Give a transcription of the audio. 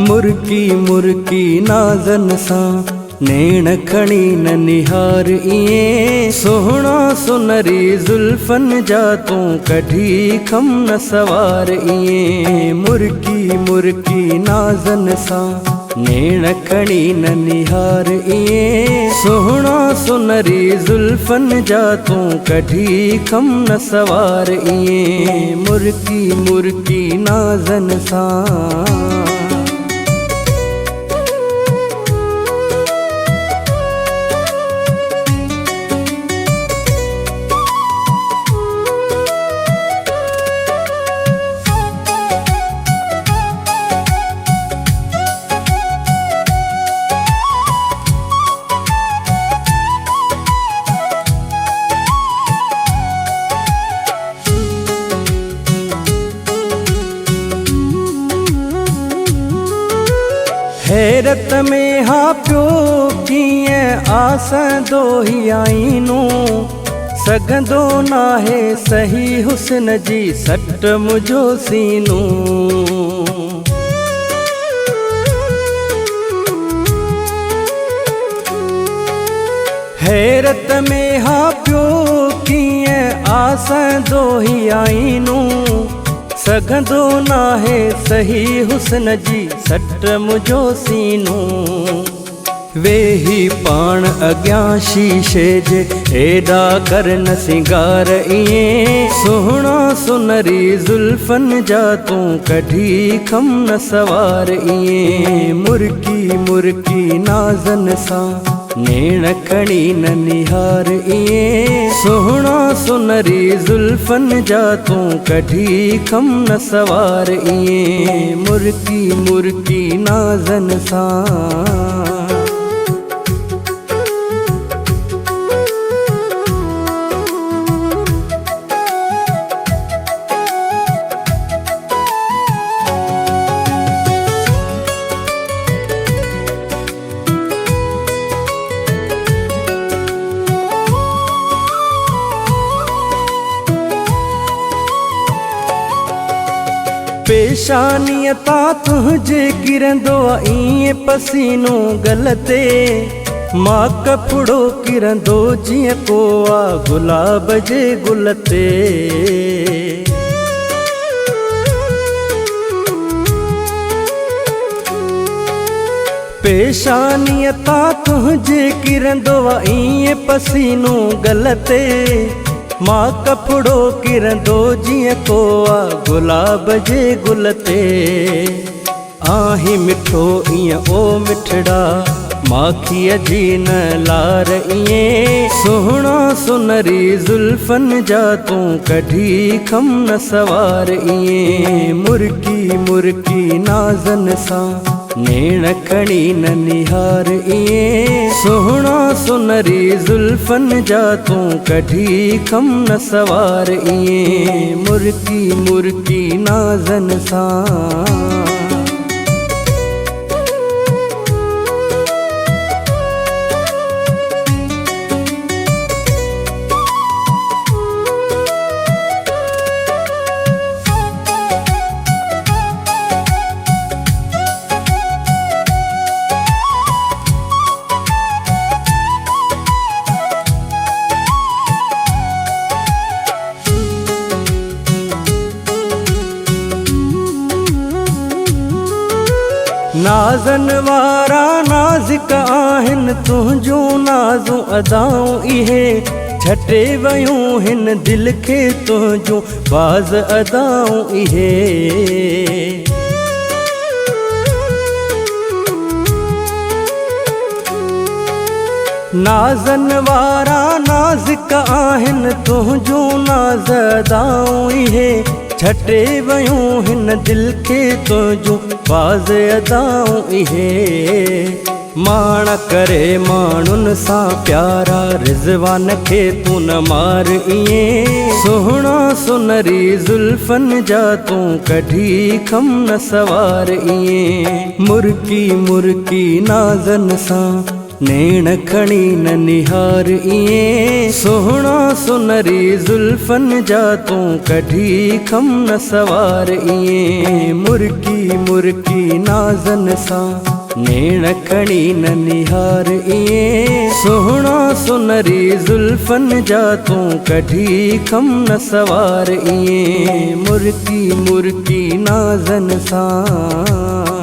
मुर्की मुर्की नाज़न सां नैण खणी न निहार इएं सोहणा सुनरी ज़ुल्फ़न जा तूं कढी खम न सवार इएं मुर्की मुर्की नाज़न सां नैण खणी न निहार इएं सोहणा सुनरी ज़ुल्फ़न जा तूं कढी खम न सवार इएं मुर्की मुर्की नाज़न सां। हैरत में हा पियो कीअं आसंदो ही आईनूं सघंदो नाहे सही हुस्न जी सट मुंहिंजो सीनूं। हैरत में हा पियो कीअं आसंदो ही आईनूं सघंदो नाहे सही हुस्न जी सट मुंहिंजो सीनूं। वेही पाण अॻियां शीशे जे हेॾा कर न सिंगार इएं सोहणा सुनरी ज़ुल्फ़न जा तूं कढी खम न सवार इएं मुर्की मुर्की नाज़न सां नैण खणी न निहार इएं सोहणा सुनरी ज़ुल्फ़न जा तूं कढी खम न सवार इएं मुर्की मुर्की नाज़न सां। पेशानीअ तां तुंहिंजे किरंदो ईअं पसीनो गलते मां कपिड़ो किरंदो जीअं को आ गुलाब जे गुल ते। पेशानीअ तां तुंहिंजे किरंदो ईअं पसीनो गलते मां कपिड़ो किरंदो जीअं को आ गुलाब जे गुल ते। आहीं मिठो ईअं ओ मिठड़ा माखीअ जी न लार इएं सोहणा सुनरी ज़ुल्फ़न जा तूं कढी खम न सवार इएं मुर्की मुर्की नाज़न सां नैण खणी न निहार इएं सोहणा सुनरी ज़ुल्फ़न जा तूं कढी खम न सवार इएं मुर्की मुर्की नाज़न सां। नाज़न वारा नाज़िक आहिनि तुंहिंजूं नाज़ूं अदाऊं इहे छटे वयूं हिन दिल खे तुंहिंजूं बाज़ अदाऊं इहे। नाज़न वारा नाज़िक आहिनि तुंहिंजूं नाज़ अदाऊं इहे छटे वयूं हिन दिल खे तुंहिंजूं बाज़ अदाऊं इहे। माण करे माण्हुनि सां प्यारा रिज़वान खे तूं न मार इएं सोहणा सुनरी ज़ुल्फ़न जा तूं कढी खम न सवार इएं मुर्की मुर्की नाज़न सां नेण खणी न निहार इएं सोहणा सुनरी जुल्फन जा तूं कढी खम न सवार इएं मुर्की मुर्की नाज़न सां नेण खणी न निहार इएं सोहणा सुनरी जुल्फन जा तूं कढी खम न सवार इएं मुर्की मुर्की नाज़न सां।